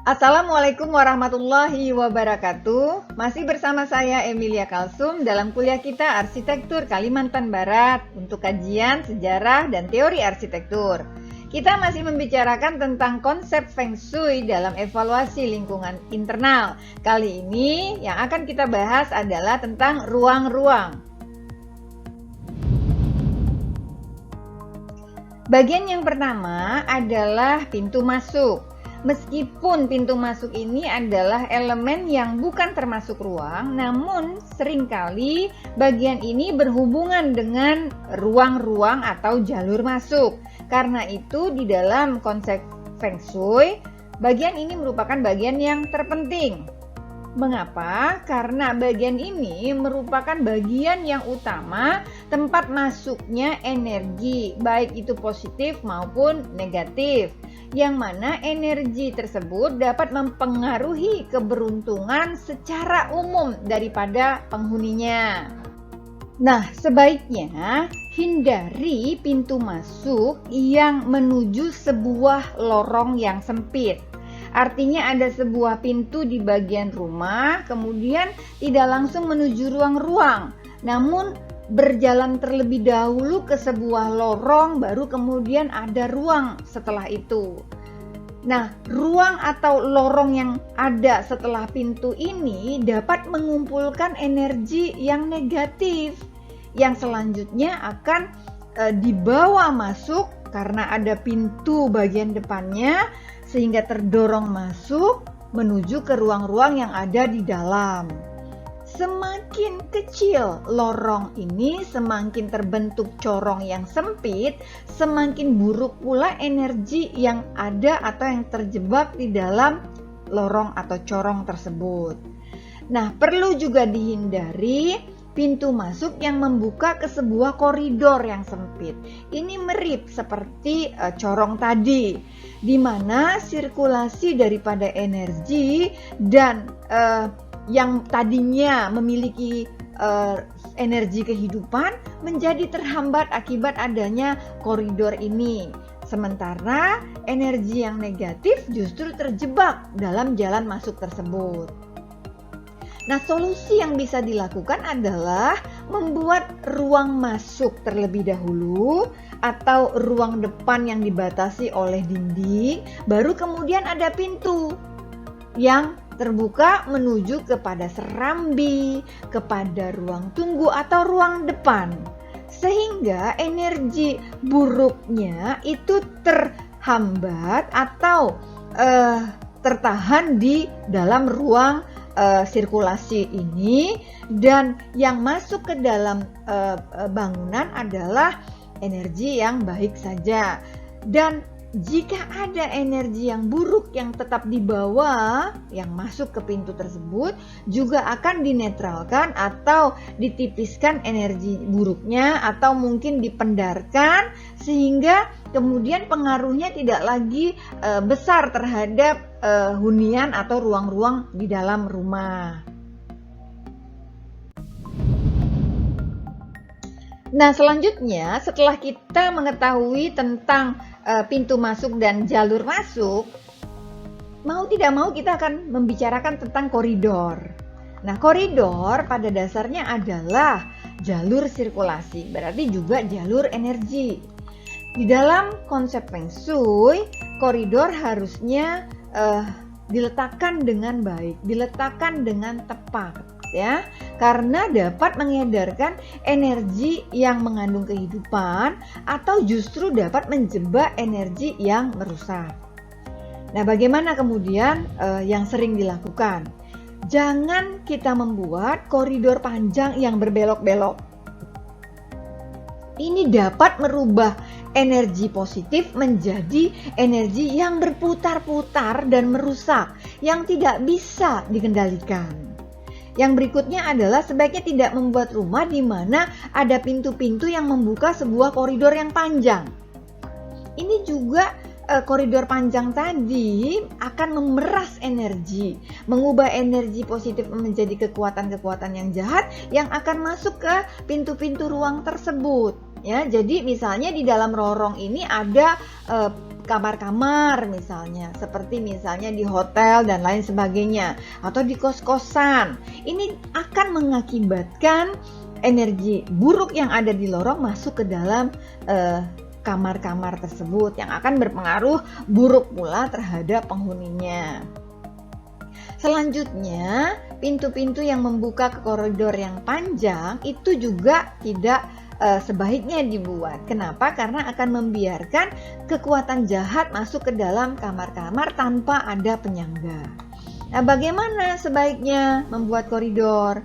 Assalamualaikum warahmatullahi wabarakatuh. Masih bersama saya Emilia Kalsum dalam kuliah kita Arsitektur Kalimantan Barat untuk kajian sejarah dan teori arsitektur. Kita masih membicarakan tentang konsep Feng Shui dalam evaluasi lingkungan internal. Kali ini yang akan kita bahas adalah tentang ruang-ruang. Bagian yang pertama adalah pintu masuk. Meskipun pintu masuk ini adalah elemen yang bukan termasuk ruang, namun seringkali bagian ini berhubungan dengan ruang-ruang atau jalur masuk. Karena itu di dalam konsep Feng Shui, bagian ini merupakan bagian yang terpenting. Mengapa? Karena bagian ini merupakan bagian yang utama tempat masuknya energi, baik itu positif maupun negatif, yang mana energi tersebut dapat mempengaruhi keberuntungan secara umum daripada penghuninya. Nah, sebaiknya hindari pintu masuk yang menuju sebuah lorong yang sempit. Artinya ada sebuah pintu di bagian rumah, kemudian tidak langsung menuju ruang-ruang, namun berjalan terlebih dahulu ke sebuah lorong, baru kemudian ada ruang setelah itu. Nah, ruang atau lorong yang ada setelah pintu ini dapat mengumpulkan energi yang negatif, yang selanjutnya akan dibawa masuk karena ada pintu bagian depannya, sehingga terdorong masuk menuju ke ruang-ruang yang ada di dalam. Semakin kecil lorong ini, semakin terbentuk corong yang sempit, semakin buruk pula energi yang ada atau yang terjebak di dalam lorong atau corong tersebut. Nah, perlu juga dihindari pintu masuk yang membuka ke sebuah koridor yang sempit. Ini mirip seperti corong tadi, di mana sirkulasi daripada energi dan yang tadinya memiliki energi kehidupan menjadi terhambat akibat adanya koridor ini. Sementara energi yang negatif justru terjebak dalam jalan masuk tersebut. Nah, solusi yang bisa dilakukan adalah membuat ruang masuk terlebih dahulu atau ruang depan yang dibatasi oleh dinding, baru kemudian ada pintu yang terbuka menuju kepada serambi, kepada ruang tunggu atau ruang depan. Sehingga energi buruknya itu terhambat atau tertahan di dalam ruang sirkulasi ini, dan yang masuk ke dalam bangunan adalah energi yang baik saja. Dan jika ada energi yang buruk yang tetap dibawa, yang masuk ke pintu tersebut, juga akan dinetralkan atau ditipiskan energi buruknya, atau mungkin dipendarkan, sehingga kemudian pengaruhnya tidak lagi besar terhadap hunian atau ruang-ruang di dalam rumah. Nah, selanjutnya setelah kita mengetahui tentang pintu masuk dan jalur masuk, mau tidak mau kita akan membicarakan tentang koridor. Nah, koridor pada dasarnya adalah jalur sirkulasi, berarti juga jalur energi. Di dalam konsep Feng Shui, koridor harusnya diletakkan dengan baik, diletakkan dengan tepat, ya, karena dapat mengedarkan energi yang mengandung kehidupan atau justru dapat menjebak energi yang merusak. Nah, bagaimana kemudian yang sering dilakukan? Jangan kita membuat koridor panjang yang berbelok-belok. Ini dapat merubah energi positif menjadi energi yang berputar-putar dan merusak, yang tidak bisa dikendalikan. Yang berikutnya adalah sebaiknya tidak membuat rumah di mana ada pintu-pintu yang membuka sebuah koridor yang panjang. Ini juga koridor panjang tadi akan memeras energi, mengubah energi positif menjadi kekuatan-kekuatan yang jahat yang akan masuk ke pintu-pintu ruang tersebut. Ya, jadi misalnya di dalam lorong ini ada kamar-kamar misalnya, seperti misalnya di hotel dan lain sebagainya, atau di kos-kosan. Ini akan mengakibatkan energi buruk yang ada di lorong masuk ke dalam kamar-kamar tersebut, yang akan berpengaruh buruk pula terhadap penghuninya. Selanjutnya, pintu-pintu yang membuka ke koridor yang panjang itu juga tidak sebaiknya dibuat. Kenapa? Karena akan membiarkan kekuatan jahat masuk ke dalam kamar-kamar tanpa ada penyangga. Nah, bagaimana sebaiknya membuat koridor?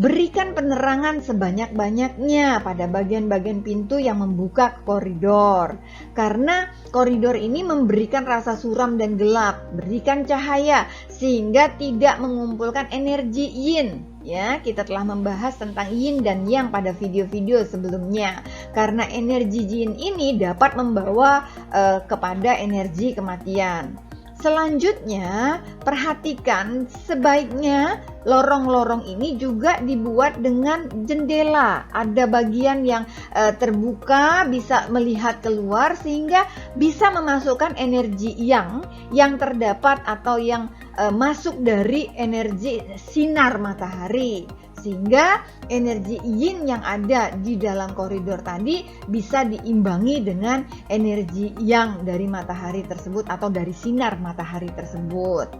Berikan penerangan sebanyak-banyaknya pada bagian-bagian pintu yang membuka ke koridor. Karena koridor ini memberikan rasa suram dan gelap, berikan cahaya sehingga tidak mengumpulkan energi yin. Ya, kita telah membahas tentang yin dan yang pada video-video sebelumnya. Karena energi yin ini dapat membawa kepada energi kematian. Selanjutnya, perhatikan sebaiknya lorong-lorong ini juga dibuat dengan jendela. Ada bagian yang terbuka, bisa melihat keluar sehingga bisa memasukkan energi yang terdapat atau yang masuk dari energi sinar matahari. Sehingga energi yin yang ada di dalam koridor tadi bisa diimbangi dengan energi yang dari matahari tersebut atau dari sinar matahari tersebut.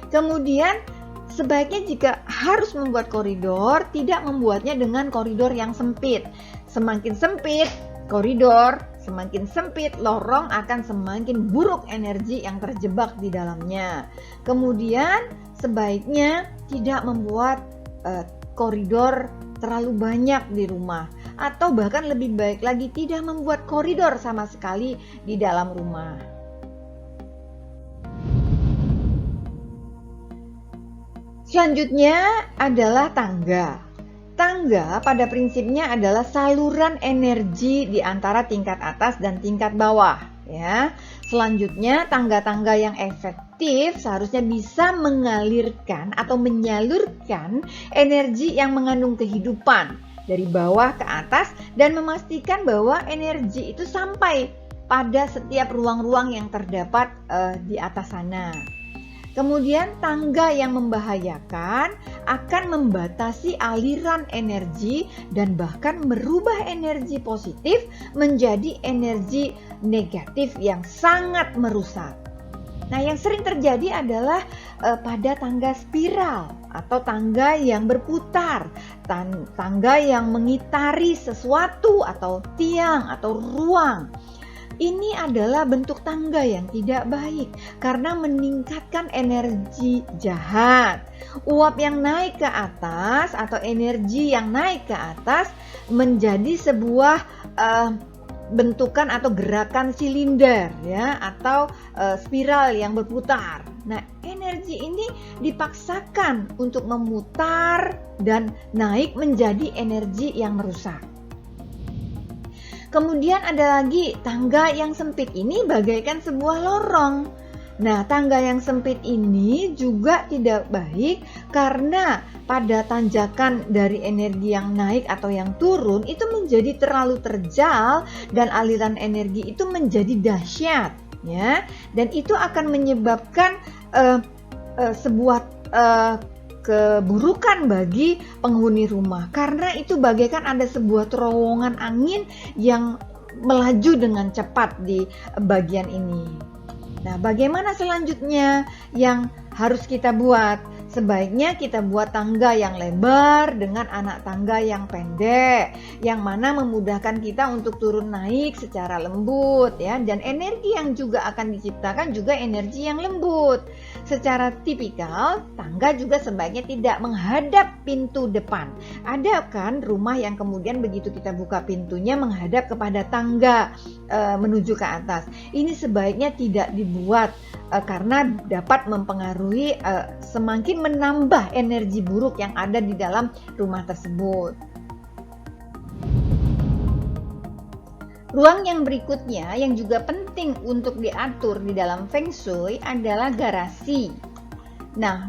Kemudian sebaiknya jika harus membuat koridor, tidak membuatnya dengan koridor yang sempit. Semakin sempit koridor, semakin sempit lorong, akan semakin buruk energi yang terjebak di dalamnya. Kemudian sebaiknya tidak membuat koridor terlalu banyak di rumah, atau bahkan lebih baik lagi tidak membuat koridor sama sekali di dalam rumah. Selanjutnya adalah tangga. Tangga pada prinsipnya adalah saluran energi di antara tingkat atas dan tingkat bawah, ya. Selanjutnya, tangga-tangga yang efektif seharusnya bisa mengalirkan atau menyalurkan energi yang mengandung kehidupan dari bawah ke atas dan memastikan bahwa energi itu sampai pada setiap ruang-ruang yang terdapat di atas sana. Kemudian tangga yang membahayakan akan membatasi aliran energi dan bahkan merubah energi positif menjadi energi negatif yang sangat merusak. Nah, yang sering terjadi adalah pada tangga spiral atau tangga yang berputar, tangga yang mengitari sesuatu atau tiang atau ruang. Ini adalah bentuk tangga yang tidak baik karena meningkatkan energi jahat. Uap yang naik ke atas atau energi yang naik ke atas menjadi sebuah bentukan atau gerakan silinder, ya, atau spiral yang berputar. Nah, energi ini dipaksakan untuk memutar dan naik menjadi energi yang merusak. Kemudian ada lagi tangga yang sempit, ini bagaikan sebuah lorong. Nah, tangga yang sempit ini juga tidak baik karena pada tanjakan dari energi yang naik atau yang turun itu menjadi terlalu terjal dan aliran energi itu menjadi dahsyat, ya. Dan itu akan menyebabkan sebuah keburukan bagi penghuni rumah, karena itu bagaikan ada sebuah terowongan angin yang melaju dengan cepat di bagian ini. Nah, bagaimana selanjutnya yang harus kita buat? Sebaiknya kita buat tangga yang lebar dengan anak tangga yang pendek, yang mana memudahkan kita untuk turun naik secara lembut, ya. Dan energi yang juga akan diciptakan juga energi yang lembut. Secara tipikal, tangga juga sebaiknya tidak menghadap pintu depan. Ada kan rumah yang kemudian begitu kita buka pintunya menghadap kepada tangga menuju ke atas. Ini sebaiknya tidak dibuat karena dapat mempengaruhi semakin menambah energi buruk yang ada di dalam rumah tersebut. Ruang yang berikutnya yang juga penting untuk diatur di dalam Feng Shui adalah garasi. Nah,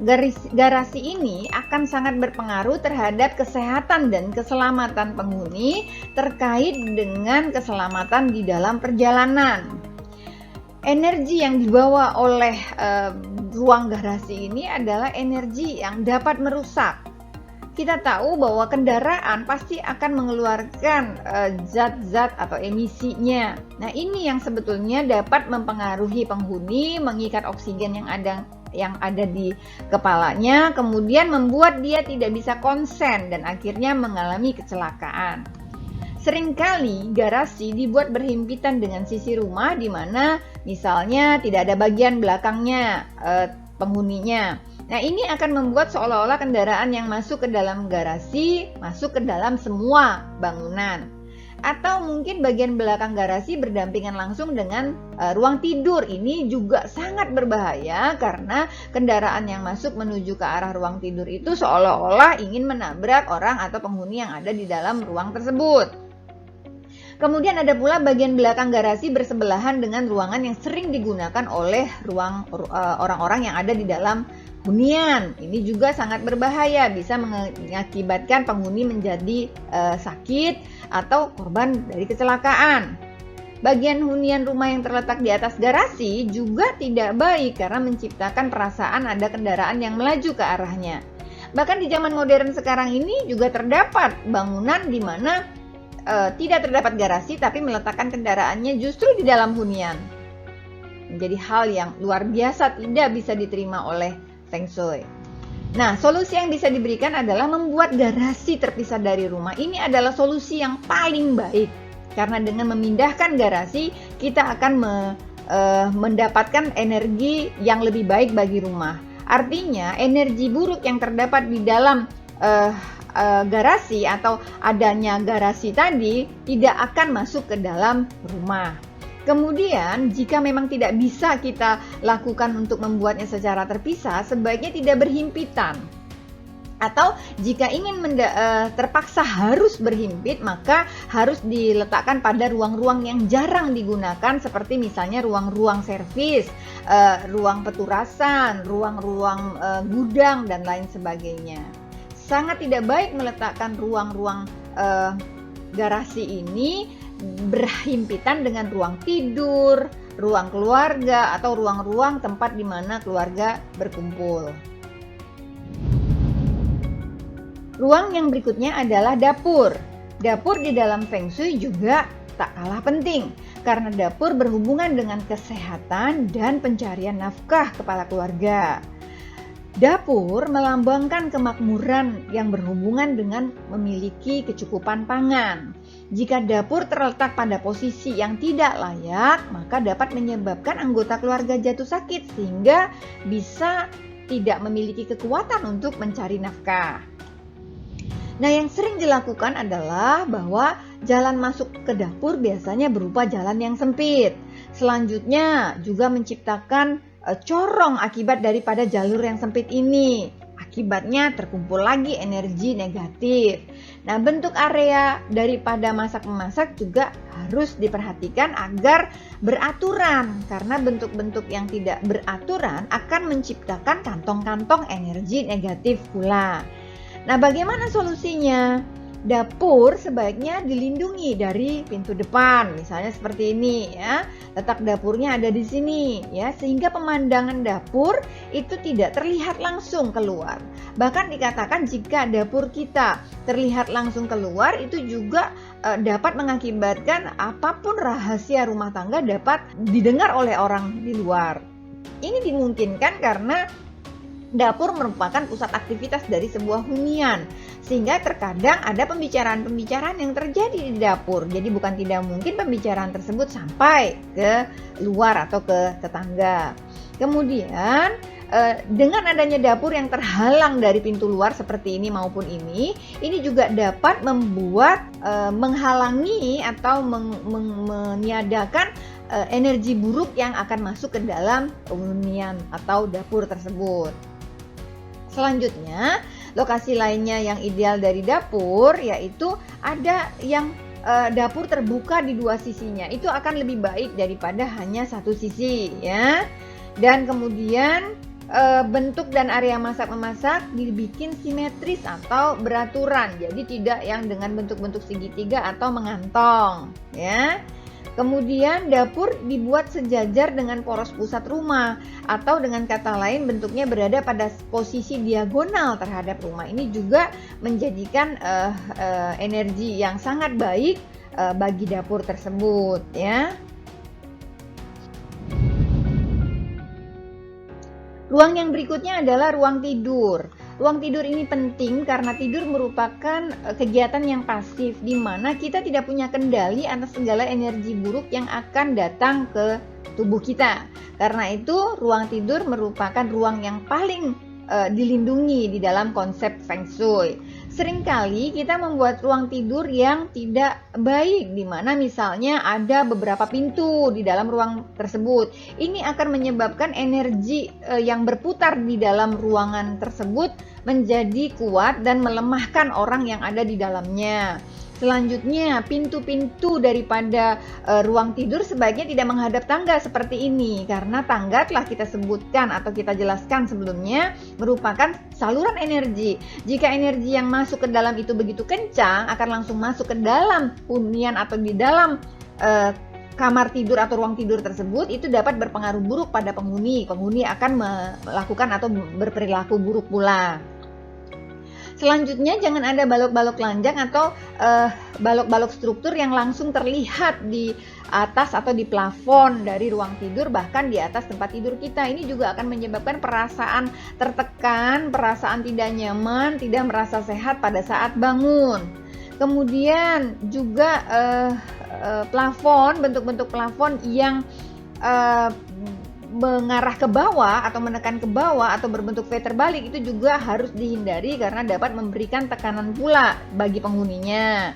garasi ini akan sangat berpengaruh terhadap kesehatan dan keselamatan penghuni terkait dengan keselamatan di dalam perjalanan. Energi yang dibawa oleh ruang garasi ini adalah energi yang dapat merusak. Kita tahu bahwa kendaraan pasti akan mengeluarkan zat-zat atau emisinya. Nah, ini yang sebetulnya dapat mempengaruhi penghuni, mengikat oksigen yang ada di kepalanya, kemudian membuat dia tidak bisa konsen dan akhirnya mengalami kecelakaan. Seringkali garasi dibuat berhimpitan dengan sisi rumah di mana misalnya tidak ada bagian belakangnya penghuninya. Nah, ini akan membuat seolah-olah kendaraan yang masuk ke dalam garasi masuk ke dalam semua bangunan. Atau mungkin bagian belakang garasi berdampingan langsung dengan ruang tidur. Ini juga sangat berbahaya karena kendaraan yang masuk menuju ke arah ruang tidur itu seolah-olah ingin menabrak orang atau penghuni yang ada di dalam ruang tersebut. Kemudian ada pula bagian belakang garasi bersebelahan dengan ruangan yang sering digunakan oleh orang-orang yang ada di dalam hunian. Ini juga sangat berbahaya, bisa mengakibatkan penghuni menjadi sakit atau korban dari kecelakaan. Bagian hunian rumah yang terletak di atas garasi juga tidak baik karena menciptakan perasaan ada kendaraan yang melaju ke arahnya. Bahkan di zaman modern sekarang ini juga terdapat bangunan di mana tidak terdapat garasi tapi meletakkan kendaraannya justru di dalam hunian. Menjadi hal yang luar biasa, tidak bisa diterima oleh Feng Shui. Nah, solusi yang bisa diberikan adalah membuat garasi terpisah dari rumah. Ini adalah solusi yang paling baik. Karena dengan memindahkan garasi, kita akan mendapatkan energi yang lebih baik bagi rumah. Artinya, energi buruk yang terdapat di dalam garasi atau adanya garasi tadi tidak akan masuk ke dalam rumah. Kemudian jika memang tidak bisa kita lakukan untuk membuatnya secara terpisah, sebaiknya tidak berhimpitan. Atau jika ingin terpaksa harus berhimpit, maka harus diletakkan pada ruang-ruang yang jarang digunakan seperti misalnya ruang-ruang servis, ruang peturasan, ruang-ruang gudang dan lain sebagainya. Sangat tidak baik meletakkan ruang-ruang garasi ini berhimpitan dengan ruang tidur, ruang keluarga, atau ruang-ruang tempat di mana keluarga berkumpul. Ruang yang berikutnya adalah dapur. Dapur di dalam Feng Shui juga tak kalah penting karena dapur berhubungan dengan kesehatan dan pencarian nafkah kepala keluarga. Dapur melambangkan kemakmuran yang berhubungan dengan memiliki kecukupan pangan. Jika dapur terletak pada posisi yang tidak layak, maka dapat menyebabkan anggota keluarga jatuh sakit sehingga bisa tidak memiliki kekuatan untuk mencari nafkah. Nah, yang sering dilakukan adalah bahwa jalan masuk ke dapur biasanya berupa jalan yang sempit. Selanjutnya juga menciptakan corong akibat daripada jalur yang sempit ini. Akibatnya terkumpul lagi energi negatif. Nah, bentuk area daripada masak-memasak juga harus diperhatikan agar beraturan, karena bentuk-bentuk yang tidak beraturan akan menciptakan kantong-kantong energi negatif pula. Nah, bagaimana solusinya? Dapur sebaiknya dilindungi dari pintu depan, misalnya seperti ini ya. Letak dapurnya ada di sini ya, sehingga pemandangan dapur itu tidak terlihat langsung keluar. Bahkan dikatakan jika dapur kita terlihat langsung keluar, itu juga dapat mengakibatkan apapun rahasia rumah tangga dapat didengar oleh orang di luar. Ini dimungkinkan karena dapur merupakan pusat aktivitas dari sebuah hunian, sehingga terkadang ada pembicaraan-pembicaraan yang terjadi di dapur. Jadi bukan tidak mungkin pembicaraan tersebut sampai ke luar atau ke tetangga. Kemudian dengan adanya dapur yang terhalang dari pintu luar seperti ini maupun ini juga dapat membuat menghalangi atau meniadakan energi buruk yang akan masuk ke dalam hunian atau dapur tersebut. Selanjutnya, lokasi lainnya yang ideal dari dapur yaitu ada yang dapur terbuka di dua sisinya. Itu akan lebih baik daripada hanya satu sisi ya. Dan kemudian bentuk dan area masak-memasak dibikin simetris atau beraturan, jadi tidak yang dengan bentuk-bentuk segitiga atau mengantong ya. Kemudian dapur dibuat sejajar dengan poros pusat rumah, atau dengan kata lain bentuknya berada pada posisi diagonal terhadap rumah. Ini juga menjadikan energi yang sangat baik bagi dapur tersebut ya. Ruang yang berikutnya adalah ruang tidur. Ruang tidur ini penting karena tidur merupakan kegiatan yang pasif, di mana kita tidak punya kendali atas segala energi buruk yang akan datang ke tubuh kita. Karena itu, ruang tidur merupakan ruang yang paling dilindungi di dalam konsep Feng Shui. Seringkali kita membuat ruang tidur yang tidak baik, di mana misalnya ada beberapa pintu di dalam ruang tersebut. Ini akan menyebabkan energi yang berputar di dalam ruangan tersebut menjadi kuat dan melemahkan orang yang ada di dalamnya. Selanjutnya, pintu-pintu daripada ruang tidur sebaiknya tidak menghadap tangga seperti ini, karena tangga telah kita sebutkan atau kita jelaskan sebelumnya merupakan saluran energi. Jika energi yang masuk ke dalam itu begitu kencang, akan langsung masuk ke dalam hunian atau di dalam kamar tidur atau ruang tidur tersebut, itu dapat berpengaruh buruk pada penghuni. Penghuni akan melakukan atau berperilaku buruk pula. Selanjutnya, jangan ada balok-balok telanjang atau balok-balok struktur yang langsung terlihat di atas atau di plafon dari ruang tidur, bahkan di atas tempat tidur kita. Ini juga akan menyebabkan perasaan tertekan, perasaan tidak nyaman, tidak merasa sehat pada saat bangun. Kemudian juga plafon, bentuk-bentuk plafon yang mengarah ke bawah atau menekan ke bawah atau berbentuk V terbalik itu juga harus dihindari karena dapat memberikan tekanan pula bagi penghuninya.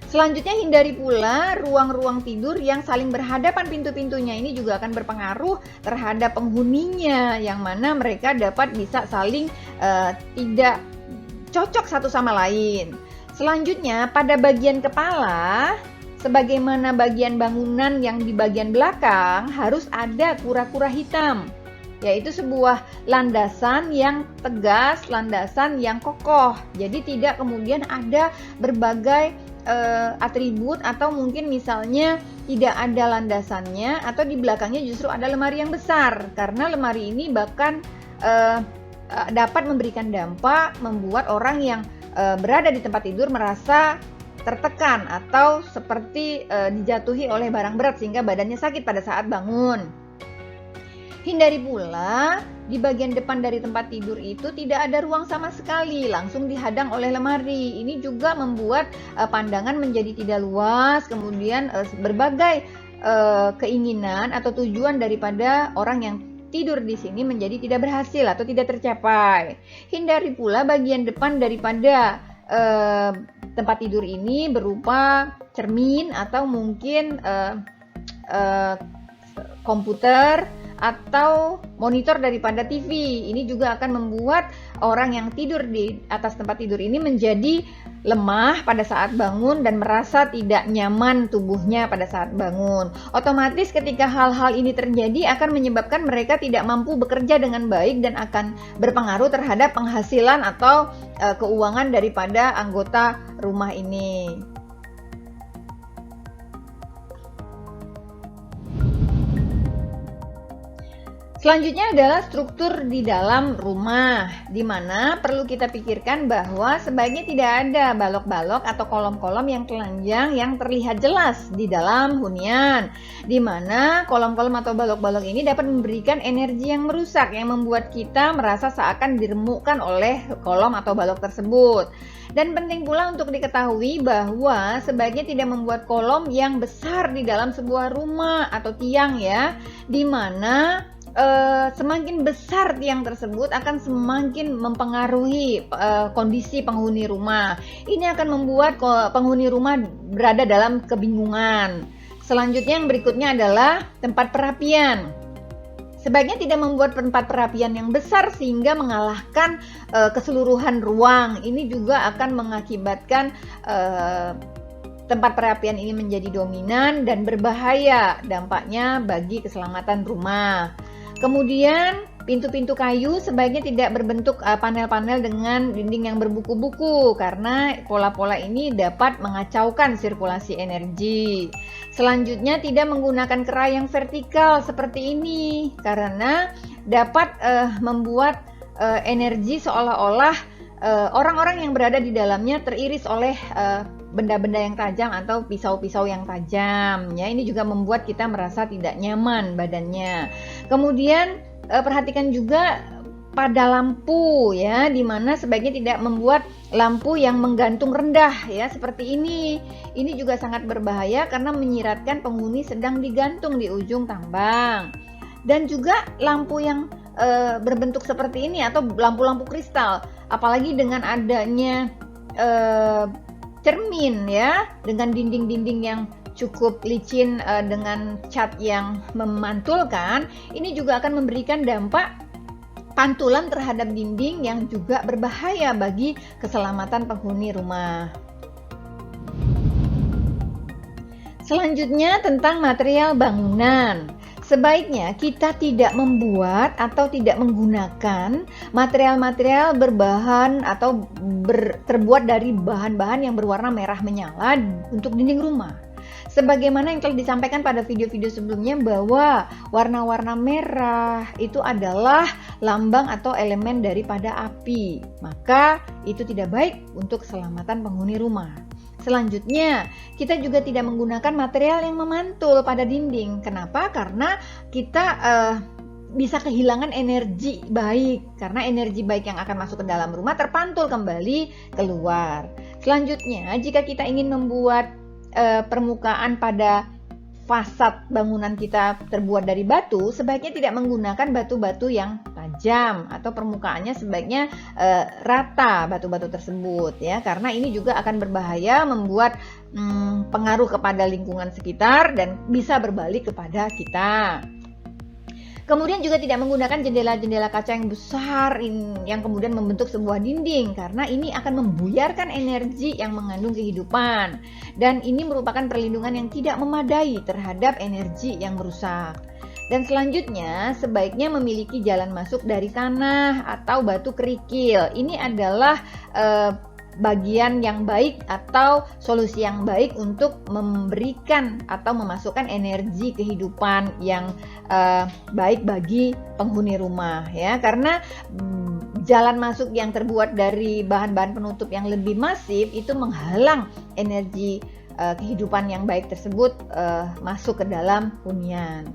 Selanjutnya, hindari pula ruang-ruang tidur yang saling berhadapan pintu-pintunya. Ini juga akan berpengaruh terhadap penghuninya, yang mana mereka dapat bisa saling tidak cocok satu sama lain. Selanjutnya, pada bagian kepala, sebagaimana bagian bangunan yang di bagian belakang, harus ada kura-kura hitam, yaitu sebuah landasan yang tegas, landasan yang kokoh. Jadi tidak kemudian ada berbagai atribut, atau mungkin misalnya tidak ada landasannya atau di belakangnya justru ada lemari yang besar, karena lemari ini bahkan dapat memberikan dampak membuat orang yang berada di tempat tidur merasa tertekan atau seperti dijatuhi oleh barang berat sehingga badannya sakit pada saat bangun. Hindari pula di bagian depan dari tempat tidur itu tidak ada ruang sama sekali, langsung dihadang oleh lemari. Ini juga membuat pandangan menjadi tidak luas, kemudian berbagai keinginan atau tujuan daripada orang yang tidur di sini menjadi tidak berhasil atau tidak tercapai. Hindari pula bagian depan daripada tempat tidur ini berupa cermin atau mungkin komputer atau monitor daripada TV. Ini juga akan membuat orang yang tidur di atas tempat tidur ini menjadi lemah pada saat bangun dan merasa tidak nyaman tubuhnya pada saat bangun. Otomatis ketika hal-hal ini terjadi akan menyebabkan mereka tidak mampu bekerja dengan baik dan akan berpengaruh terhadap penghasilan atau keuangan daripada anggota rumah ini. Selanjutnya adalah struktur di dalam rumah, di mana perlu kita pikirkan bahwa sebaiknya tidak ada balok-balok atau kolom-kolom yang telanjang yang terlihat jelas di dalam hunian, di mana kolom-kolom atau balok-balok ini dapat memberikan energi yang merusak, yang membuat kita merasa seakan diremukkan oleh kolom atau balok tersebut. Dan penting pula untuk diketahui bahwa sebaiknya tidak membuat kolom yang besar di dalam sebuah rumah atau tiang ya, di mana semakin besar tiang tersebut akan semakin mempengaruhi kondisi penghuni rumah. Ini akan membuat penghuni rumah berada dalam kebingungan. Selanjutnya yang berikutnya adalah tempat perapian. Sebaiknya tidak membuat tempat perapian yang besar sehingga mengalahkan keseluruhan ruang. Ini juga akan mengakibatkan tempat perapian ini menjadi dominan dan berbahaya dampaknya bagi keselamatan rumah. Kemudian pintu-pintu kayu sebaiknya tidak berbentuk panel-panel dengan dinding yang berbuku-buku karena pola-pola ini dapat mengacaukan sirkulasi energi. Selanjutnya, tidak menggunakan kerai yang vertikal seperti ini karena dapat membuat energi seolah-olah orang-orang yang berada di dalamnya teriris oleh benda-benda yang tajam atau pisau-pisau yang tajam ya. Ini juga membuat kita merasa tidak nyaman badannya. Kemudian perhatikan juga pada lampu ya, dimana sebaiknya tidak membuat lampu yang menggantung rendah ya seperti ini. Ini juga sangat berbahaya karena menyiratkan penghuni sedang digantung di ujung tambang. Dan juga lampu yang berbentuk seperti ini atau lampu-lampu kristal, apalagi dengan adanya cermin ya, dengan dinding-dinding yang cukup licin dengan cat yang memantulkan, ini juga akan memberikan dampak pantulan terhadap dinding yang juga berbahaya bagi keselamatan penghuni rumah. Selanjutnya tentang material bangunan. Sebaiknya kita tidak membuat atau tidak menggunakan material-material berbahan atau terbuat dari bahan-bahan yang berwarna merah menyala untuk dinding rumah. Sebagaimana yang telah disampaikan pada video-video sebelumnya bahwa warna-warna merah itu adalah lambang atau elemen daripada api. Maka itu tidak baik untuk keselamatan penghuni rumah. Selanjutnya, kita juga tidak menggunakan material yang memantul pada dinding. Kenapa? Karena kita bisa kehilangan energi baik. Karena energi baik yang akan masuk ke dalam rumah terpantul kembali keluar. Selanjutnya, jika kita ingin membuat permukaan pada fasad bangunan kita terbuat dari batu, sebaiknya tidak menggunakan batu-batu yang tajam atau permukaannya sebaiknya rata batu-batu tersebut ya, karena ini juga akan berbahaya, membuat pengaruh kepada lingkungan sekitar dan bisa berbalik kepada kita. Kemudian juga tidak menggunakan jendela-jendela kaca yang besar yang kemudian membentuk sebuah dinding, karena ini akan membuyarkan energi yang mengandung kehidupan, dan ini merupakan perlindungan yang tidak memadai terhadap energi yang merusak. Dan selanjutnya sebaiknya memiliki jalan masuk dari tanah atau batu kerikil. Ini adalah bagian yang baik atau solusi yang baik untuk memberikan atau memasukkan energi kehidupan yang baik bagi penghuni rumah ya, karena jalan masuk yang terbuat dari bahan-bahan penutup yang lebih masif itu menghalang energi kehidupan yang baik tersebut masuk ke dalam hunian.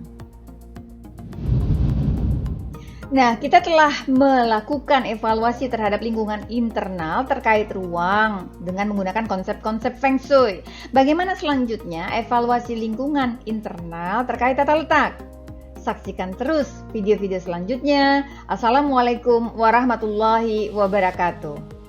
Nah, kita telah melakukan evaluasi terhadap lingkungan internal terkait ruang dengan menggunakan konsep-konsep Feng Shui. Bagaimana selanjutnya evaluasi lingkungan internal terkait tata letak? Saksikan terus video-video selanjutnya. Assalamualaikum warahmatullahi wabarakatuh.